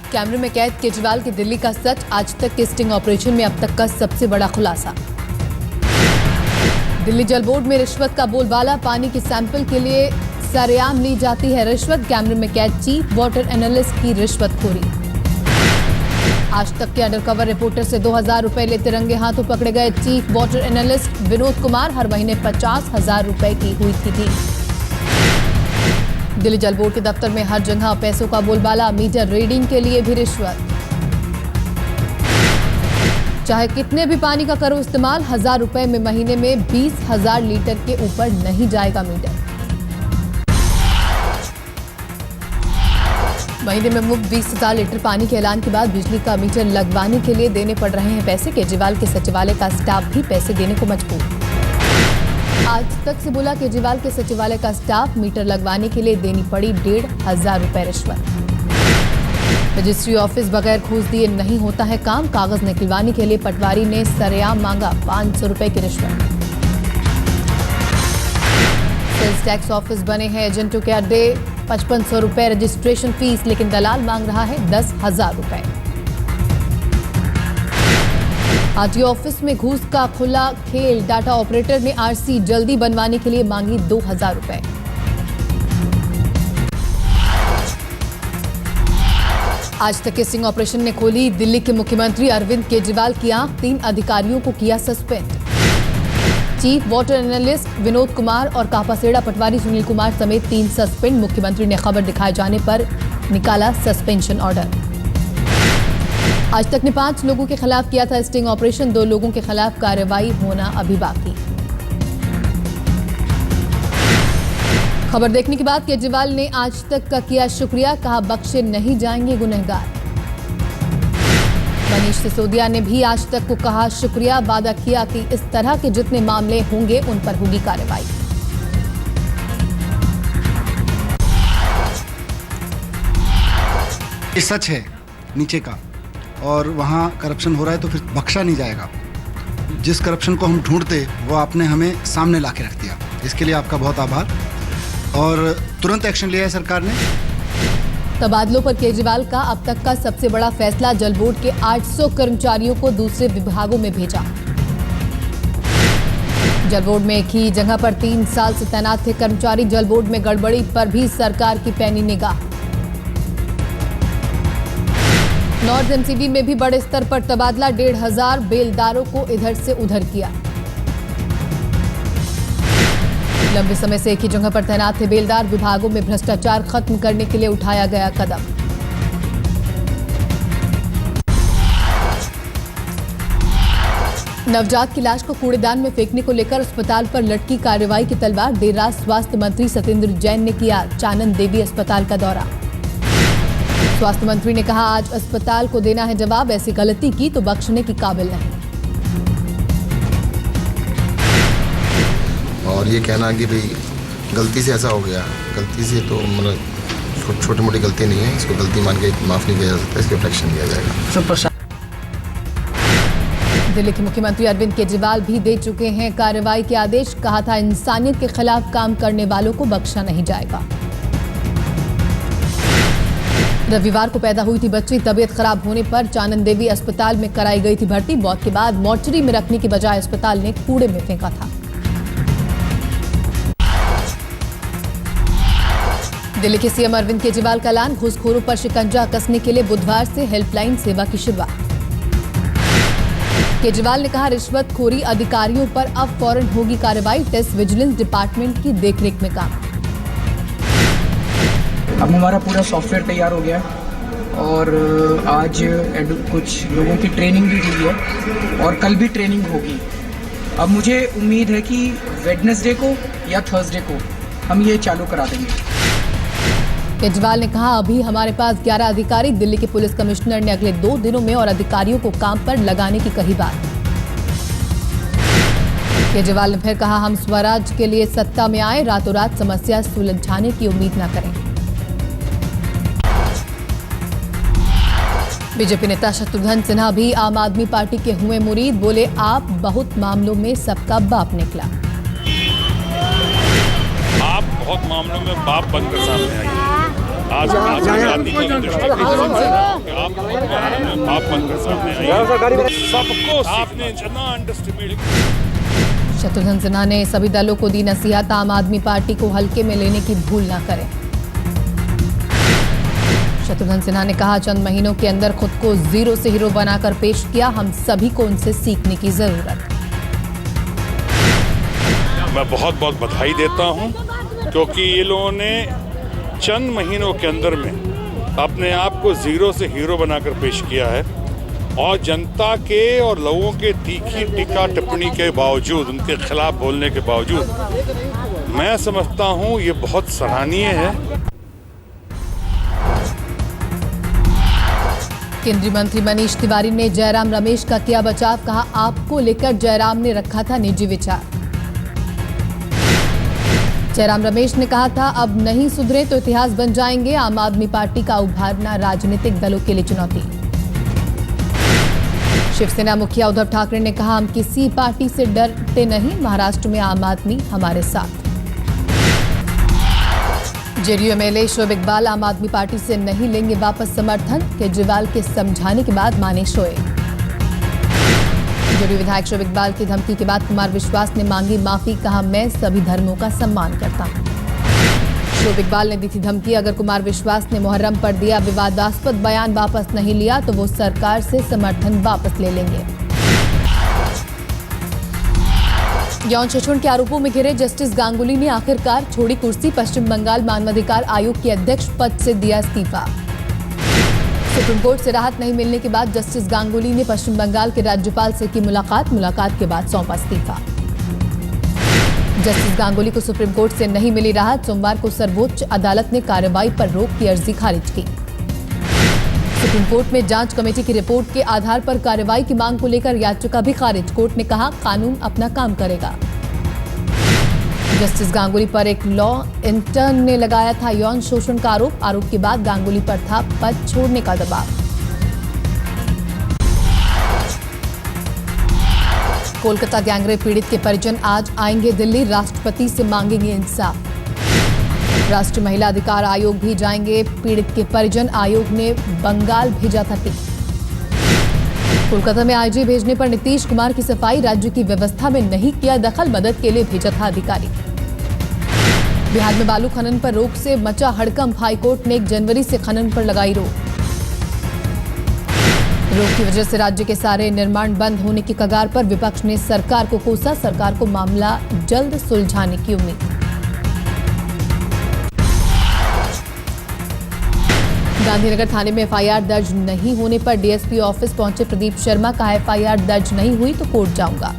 कैमरे में कैद केजरीवाल के दिल्ली का सच, आज तक के स्टिंग ऑपरेशन में अब तक का सबसे बड़ा खुलासा। दिल्ली जल बोर्ड में रिश्वत का बोलबाला, पानी के सैंपल के लिए सरेआम ली जाती है रिश्वत। कैमरे में कैद चीफ वाटर एनालिस्ट की रिश्वतखोरी। आज तक के अंडरकवर रिपोर्टर से 2000 रुपए लेते रंगे हाथों पकड़े गए chief water analyst Vinod Kumar. हर महीने 50,000 रुपए की हुई थी। दिल्ली जल बोर्ड के दफ्तर में हर जगह पैसों का बोलबाला, मीटर रीडिंग के लिए भी रिश्वत। चाहे कितने भी पानी का करो इस्तेमाल, 1000 रुपए में महीने में 20,000 लीटर के ऊपर नहीं जाएगा मीटर। महीने में मुफ्त 20,000 लीटर पानी के ऐलान के बाद बिजली का मीटर लगवाने के लिए देने पड़ रहे हैं पैसे। केजरीवाल के सचिवालय का स्टाफ भी पैसे देने को मजबूर। आज तक से बोला केजरीवाल के सचिवालय का स्टाफ, मीटर लगवाने के लिए देनी पड़ी 1,500 रुपए रिश्वत। रजिस्ट्री ऑफिस बगैर घूस दिए नहीं होता है काम, कागज निकलवाने के लिए पटवारी ने सरेआम मांगा 500 रुपए की रिश्वत। सेल्स टैक्स ऑफिस बने हैं एजेंटों के अड्डे, 5500 रुपए रजिस्ट्रेशन फीस, लेकिन दलाल मांग रहा है 10,000 रुपए। आरटीओ ऑफिस में घूस का खुला खेल, डाटा ऑपरेटर ने आरसी जल्दी बनवाने के लिए मांगी 2,000 रुपए। आज तक के स्टिंग ऑपरेशन ने खोली दिल्ली के मुख्यमंत्री अरविंद केजरीवाल की आंख, 3 अधिकारियों को किया suspend. Chief water analyst Vinod Kumar और कापासेड़ा पटवारी सुनील कुमार समेत 3 सस्पेंड। मुख्यमंत्री ने खबर दिखाए जाने पर निकाला सस्पेंशन ऑर्डर। आज तक ने 5 लोगों के खिलाफ किया था स्टिंग ऑपरेशन, 2 लोगों के खिलाफ कार्रवाई होना अभी बाकी। खबर देखने के बाद केजरीवाल ने आज तक का किया शुक्रिया, कहा बख्शे नहीं जाएंगे गुनहगार। मनीष सिसोदिया ने भी आज तक को कहा शुक्रिया, वादा किया कि इस तरह के जितने मामले होंगे उन पर होगी कार्रवाई। ये सच है नीचे का, और वहाँ करप्शन हो रहा है तो फिर बख्शा नहीं जाएगा। जिस करप्शन को हम ढूंढते वो आपने हमें सामने ला के रख दिया, इसके लिए आपका बहुत आभार। और तुरंत एक्शन लिया है सरकार ने। तबादलों पर केजरीवाल का अब तक का सबसे बड़ा फैसला, जल बोर्ड के 800 कर्मचारियों को दूसरे विभागों में भेजा। जल बोर्ड में एक ही जगह पर 3 साल से तैनात थे कर्मचारी, जल बोर्ड में गड़बड़ी पर भी सरकार की पैनी निगाह। नॉर्थ एमसीडी में भी बड़े स्तर पर तबादला, 1,500 बेलदारों को इधर से उधर किया। लंबे समय से एक ही जगह पर तैनात थे बेलदार, विभागों में भ्रष्टाचार खत्म करने के लिए उठाया गया कदम। नवजात की लाश को कूड़ेदान में फेंकने को लेकर अस्पताल पर लटकी कार्रवाई की तलवार। देर रात स्वास्थ्य मंत्री सत्येंद्र जैन ने किया चानन देवी अस्पताल का दौरा। स्वास्थ्य मंत्री ने कहा आज अस्पताल को देना है जवाब, ऐसी गलती की तो बख्शने की काबिल नहीं। और ये कहना कि भाई गलती से ऐसा हो गया, गलती से तो मतलब छोटी मोटी गलती नहीं है, इसको गलती मान के माफ नहीं किया जा सकता, इसके ऊपर एक्शन लिया जाएगा। दिल्ली के मुख्यमंत्री अरविंद केजरीवाल भी दे चुके हैं कार्रवाई के आदेश, कहा था इंसानियत के खिलाफ काम करने वालों को बख्शा नहीं जाएगा। रविवार को पैदा हुई थी बच्ची, तबीयत खराब होने पर चानन देवी अस्पताल में कराई गई थी भर्ती। मौत के बाद मोर्चरी में रखने की बजाय अस्पताल ने कूड़े में फेंका था। दिल्ली के सीएम अरविंद केजरीवाल का ऐलान, घूसखोरों पर शिकंजा कसने के लिए बुधवार से हेल्पलाइन सेवा की शुरुआत। केजरीवाल ने कहा रिश्वतखोरी अधिकारियों पर अब फौरन होगी कार्रवाई, टेस्ट विजिलेंस डिपार्टमेंट की देखरेख में काम। अब हमारा पूरा सॉफ्टवेयर तैयार हो गया और आज कुछ लोगों की ट्रेनिंग भी हुई है और कल भी ट्रेनिंग होगी। अब मुझे उम्मीद है कि वेडनेसडे को या थर्सडे को हम ये चालू करा देंगे। केजरीवाल ने कहा अभी हमारे पास 11 अधिकारी, दिल्ली के पुलिस कमिश्नर ने अगले 2 दिनों में और अधिकारियों को काम पर लगाने की कही बात। केजरीवाल ने फिर कहा हम स्वराज के लिए सत्ता में आए, रातों रात समस्या सुलझाने की उम्मीद न करें। बीजेपी नेता शत्रुघ्न सिन्हा भी आम आदमी पार्टी के हुए मुरीद, बोले आप बहुत मामलों में सबका बाप निकला। आप बहुत मामलों में बाप बनकर सामने आइए। आज आजादी की दृष्टि आप मंदिर सामने आइए, सबको आपने इतना अंडरस्टिमेट। शत्रुघ्न सिन्हा ने सभी दलों को दी नसीहत, आम आदमी पार्टी को हल्के में लेने की भूल न करें। शत्रुघ्न सिन्हा ने कहा, चंद महीनों के अंदर खुद को जीरो से हीरो बनाकर पेश किया, हम सभी को उनसे सीखने की जरूरत। मैं बहुत बहुत बधाई देता हूं, क्योंकि ये लोगों ने चंद महीनों के अंदर में अपने आप को जीरो से हीरो बनाकर पेश किया है, और जनता के और लोगों के तीखी टीका टिप्पणी के बावजूद, उनके खिलाफ बोलने के बावजूद, मैं समझता हूं ये बहुत सराहनीय है। केंद्रीय मंत्री मनीष तिवारी ने जयराम रमेश का किया बचाव, कहा आपको लेकर जयराम ने रखा था निजी विचार। जयराम रमेश ने कहा था, अब नहीं सुधरे तो इतिहास बन जाएंगे, आम आदमी पार्टी का उभारना राजनीतिक दलों के लिए चुनौती। शिवसेना मुखिया उद्धव ठाकरे ने कहा, हम किसी पार्टी से डरते नहीं, महाराष्ट्र में आम आदमी हमारे साथ। जेडीयू एमएलए शोएब इकबाल, आम आदमी पार्टी से नहीं लेंगे वापस समर्थन, केजरीवाल के समझाने के बाद माने शोएब। जेडीयू विधायक शोएब इकबाल की धमकी के बाद कुमार विश्वास ने मांगी माफी, कहा मैं सभी धर्मों का सम्मान करता हूं। शोएब इकबाल ने दी थी धमकी, अगर कुमार विश्वास ने मुहर्रम पर दिया विवादास्पद बयान वापस नहीं लिया तो वो सरकार से समर्थन वापस ले लेंगे। यौन शोषण के आरोपों में घिरे जस्टिस गांगुली ने आखिरकार छोड़ी कुर्सी, पश्चिम बंगाल मानवाधिकार आयोग के अध्यक्ष पद से दिया इस्तीफा। सुप्रीम कोर्ट से राहत नहीं मिलने के बाद जस्टिस गांगुली ने पश्चिम बंगाल के राज्यपाल से की मुलाकात के बाद सौंपा इस्तीफा। जस्टिस गांगुली को सुप्रीम कोर्ट से नहीं मिली राहत, सोमवार को सर्वोच्च अदालत ने कार्रवाई पर रोक की अर्जी खारिज की। सुप्रीम कोर्ट में जांच कमेटी की रिपोर्ट के आधार पर कार्रवाई की मांग को लेकर याचिका भी खारिज, कोर्ट ने कहा कानून अपना काम करेगा। जस्टिस गांगुली पर एक लॉ इंटर्न ने लगाया था यौन शोषण का आरोप के बाद गांगुली पर था पद छोड़ने का दबाव। कोलकाता गैंगरेप पीड़ित के परिजन आज आएंगे दिल्ली, राष्ट्रपति से मांगेंगे इंसाफ। राष्ट्रीय महिला अधिकार आयोग भी जाएंगे पीड़ित के परिजन, आयोग ने बंगाल भेजा था टीम। कोलकाता में आईजी भेजने पर नीतीश कुमार की सफाई, राज्य की व्यवस्था में नहीं किया दखल, मदद के लिए भेजा था अधिकारी। बिहार में बालू खनन पर रोक से मचा हड़कंप, हाईकोर्ट ने 1 जनवरी से खनन पर लगाई रोक। रोक की वजह से राज्य के सारे निर्माण बंद होने की कगार पर, विपक्ष ने सरकार को कोसा, सरकार को मामला जल्द सुलझाने की उम्मीद। गांधीनगर थाने में एफआईआर दर्ज नहीं होने पर डीएसपी ऑफिस पहुंचे प्रदीप शर्मा, कहा एफआईआर दर्ज नहीं हुई तो कोर्ट जाऊंगा।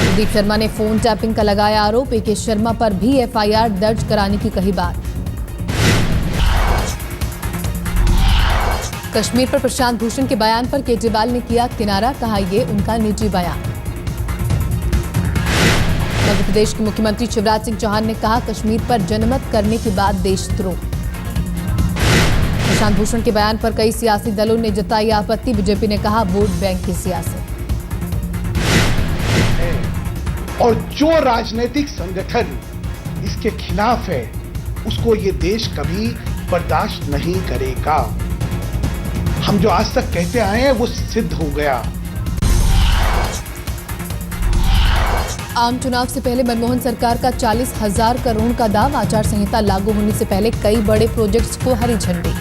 प्रदीप शर्मा ने फोन टैपिंग का लगाया आरोप, एके शर्मा पर भी एफआईआर दर्ज कराने की कही बात। कश्मीर पर प्रशांत भूषण के बयान पर केजरीवाल ने किया किनारा, कहा ये उनका निजी बयान। मध्य प्रदेश के मुख्यमंत्री शिवराज सिंह चौहान ने कहा कश्मीर पर जनमत करने के बाद देशद्रोह। प्रशांत भूषण के बयान पर कई सियासी दलों ने जताई आपत्ति, बीजेपी ने कहा वोट बैंक की सियासत। और जो राजनीतिक संगठन इसके खिलाफ है उसको ये देश कभी बर्दाश्त नहीं करेगा। हम जो आज तक कहते आए हैं वो सिद्ध हो गया। आम चुनाव से पहले मनमोहन सरकार का 40,000 करोड़ का दाव, आचार संहिता लागू होने से पहले कई बड़े प्रोजेक्ट्स को हरी झंडी।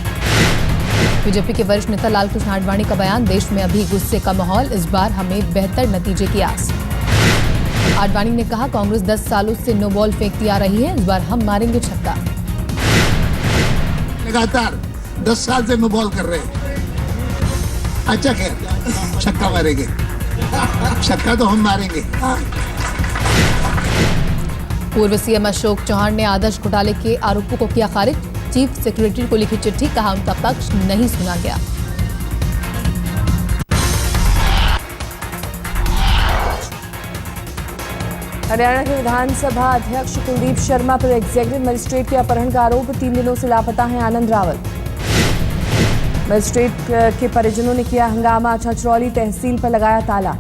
बीजेपी के वरिष्ठ नेता लालकृष्ण आडवाणी का बयान, देश में अभी गुस्से का माहौल, इस बार हमें बेहतर नतीजे की आस। आडवाणी ने कहा कांग्रेस 10 सालों से नो बॉल फेंकती आ रही है, इस बार हम मारेंगे छक्का। लगातार 10 साल से नो बॉल कर रहे हैं, अच्छा खैर छक्का मारेंगे, छक्का तो हम मारेंगे। पूर्व सीएम अशोक चौहान ने आदर्श घोटाले के आरोपों को किया खारिज, चीफ सेक्रेटरी को लिखी चिट्ठी, कहा उनका पक्ष नहीं सुना गया। हरियाणा के विधानसभा अध्यक्ष कुलदीप शर्मा पर एग्जीक्यूटिव मजिस्ट्रेट के अपहरण का आरोप, 3 दिनों से लापता हैं आनंद रावत। मजिस्ट्रेट के परिजनों ने किया हंगामा, छछरौली तहसील पर लगाया ताला।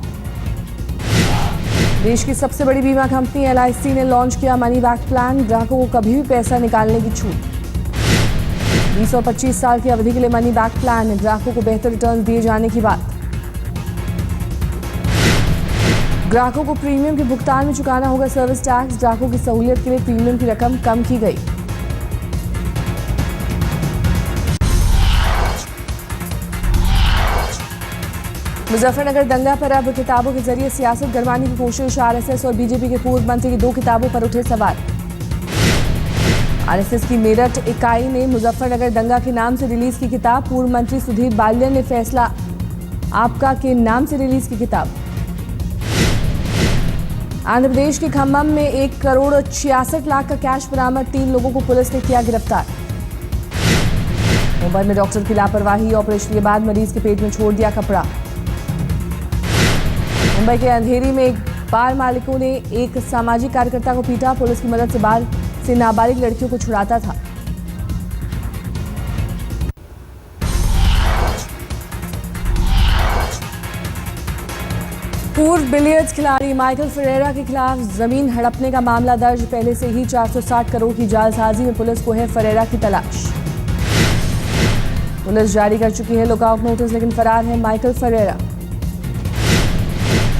देश की सबसे बड़ी बीमा कंपनी LIC ने लॉन्च किया मनी बैक प्लान, ग्राहकों को कभी भी पैसा निकालने की छूट। 20 और 25 साल की अवधि के लिए मनी बैक प्लान, ग्राहकों को बेहतर रिटर्न दिए जाने की बात। ग्राहकों को प्रीमियम के भुगतान में चुकाना होगा सर्विस टैक्स, ग्राहकों की सहूलियत के लिए प्रीमियम की रकम कम की गई। मुजफ्फरनगर दंगा पर अब किताबों के जरिए सियासत गरमाने की कोशिश, आरएसएस और बीजेपी के पूर्व मंत्री की 2 किताबों पर उठे सवाल। आरएसएस की मेरठ इकाई ने मुजफ्फरनगर दंगा के नाम से रिलीज की किताब, पूर्व मंत्री सुधीर बालिया ने फैसला आपका के नाम से रिलीज की किताब। आंध्र प्रदेश के खम्मम में 1,66,00,000 का कैश बरामद, 3 लोगों को पुलिस ने किया गिरफ्तार। मुंबई में डॉक्टर की लापरवाही, ऑपरेशन के बाद मरीज के पेट में छोड़ दिया कपड़ा। मुंबई के अंधेरी में एक बार मालिकों ने एक सामाजिक कार्यकर्ता को पीटा, पुलिस की मदद से बार से नाबालिग लड़कियों को छुड़ाता था। पूर्व बिलियर्ड्स खिलाड़ी माइकल फेरेरा के खिलाफ जमीन हड़पने का मामला दर्ज, पहले से ही 460 करोड़ की जालसाजी में पुलिस को है फेरेरा की तलाश। पुलिस जारी कर चुकी है लुकआउट नोटिस, लेकिन फरार है माइकल फेरेरा।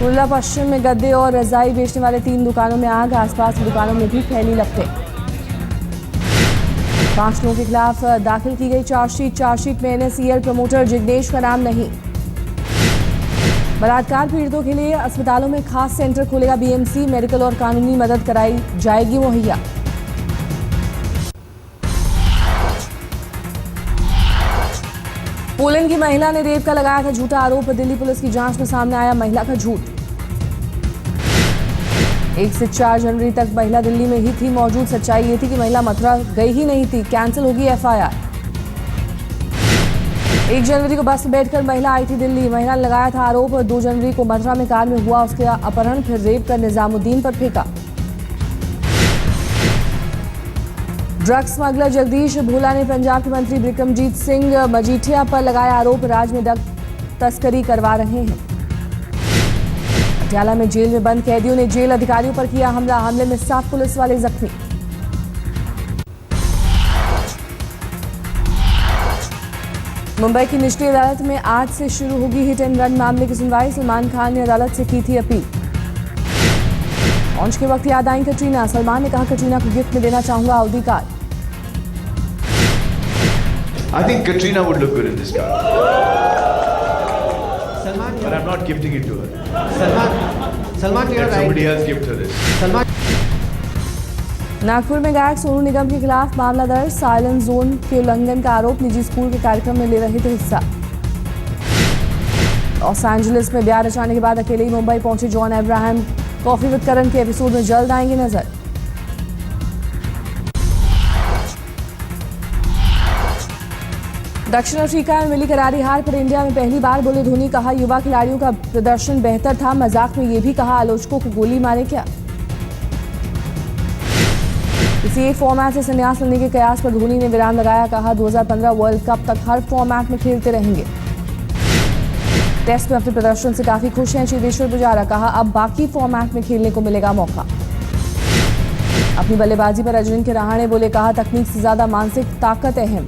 कुर्ला पश्चिम में गद्दे और रजाई बेचने वाले 3 दुकानों में आग, आसपास की दुकानों में भी फैली लपटें। 5 लोगों के खिलाफ दाखिल की गई चार्जशीट में NSCL प्रमोटर जिग्नेश का नाम नहीं। बलात्कार पीड़ितों के लिए अस्पतालों में खास सेंटर खोलेगा BMC, मेडिकल और कानूनी मदद कराई जाएगी मुहैया। पोलैंड की महिला ने रेप का लगाया था झूठा आरोप, दिल्ली पुलिस की जांच में सामने आया महिला का झूठ। 1 से 4 जनवरी तक महिला दिल्ली में ही थी मौजूद, सच्चाई ये थी कि महिला मथुरा गई ही नहीं थी, कैंसिल होगी FIR। 1 जनवरी को बस में बैठकर महिला आई थी दिल्ली, महिला ने लगाया था आरोप, 2 जनवरी को मथुरा में कार में हुआ उसका अपहरण, फिर रेप कर निजामुद्दीन पर फेंका। ड्रग्स स्मगलर जगदीश भोला ने पंजाब के मंत्री बिक्रमजीत सिंह मजीठिया पर लगाया आरोप, राज्य में ड्रग्स तस्करी करवा रहे हैं। पटियाला में जेल में बंद कैदियों ने जेल अधिकारियों पर किया हमला, हमले में 7 पुलिस वाले जख्मी। मुंबई की निचली अदालत में आज से शुरू होगी हिट एंड रन मामले की सुनवाई, सलमान खान ने अदालत से की थी अपील। लॉन्च के वक्त याद आई कटरीना, सलमान ने कहा कटरीना को गिफ्ट में देना चाहूंगा Audi car. I think Katrina would look good in this car. Salman, but I'm not gifting it to her. Salman, you're right. Somebody else gift her this. Salman. Nagpur में गायक सोनू निगम के खिलाफ मामला दर्ज, साइलेंस जोन के उल्लंघन का आरोप, निजी स्कूल के कार्यक्रम में ले रहे थे हिस्सा। लॉस एंजलिस में ब्याह रचाने के बाद अकेले ही मुंबई पहुंचे जॉन अब्राहम, कॉफी विद करण के एपिसोड में जल्द आएंगे नजर। दक्षिण अफ्रीका में मिली करारी हार पर इंडिया में पहली बार बोले धोनी, कहा युवा खिलाड़ियों का प्रदर्शन बेहतर था, मजाक में ये भी कहा आलोचकों को गोली मारे क्या। किसी एक फॉर्मेट से संन्यास लेने के कयास पर धोनी ने विराम लगाया, कहा 2015 वर्ल्ड कप तक हर फॉर्मेट में खेलते रहेंगे। टेस्ट में अपने प्रदर्शन से काफी खुश हैं चेतेश्वर पुजारा, कहा अब बाकी फॉर्मेट में खेलने को मिलेगा मौका। अपनी बल्लेबाजी पर अजिंक्य रहाणे बोले, कहा तकनीक से ज्यादा मानसिक ताकत अहम।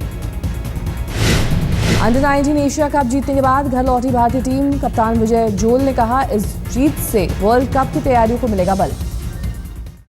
अंडर 19 एशिया कप जीतने के बाद घर लौटी भारतीय टीम, कप्तान विजय जोल ने कहा इस जीत से वर्ल्ड कप की तैयारियों को मिलेगा बल।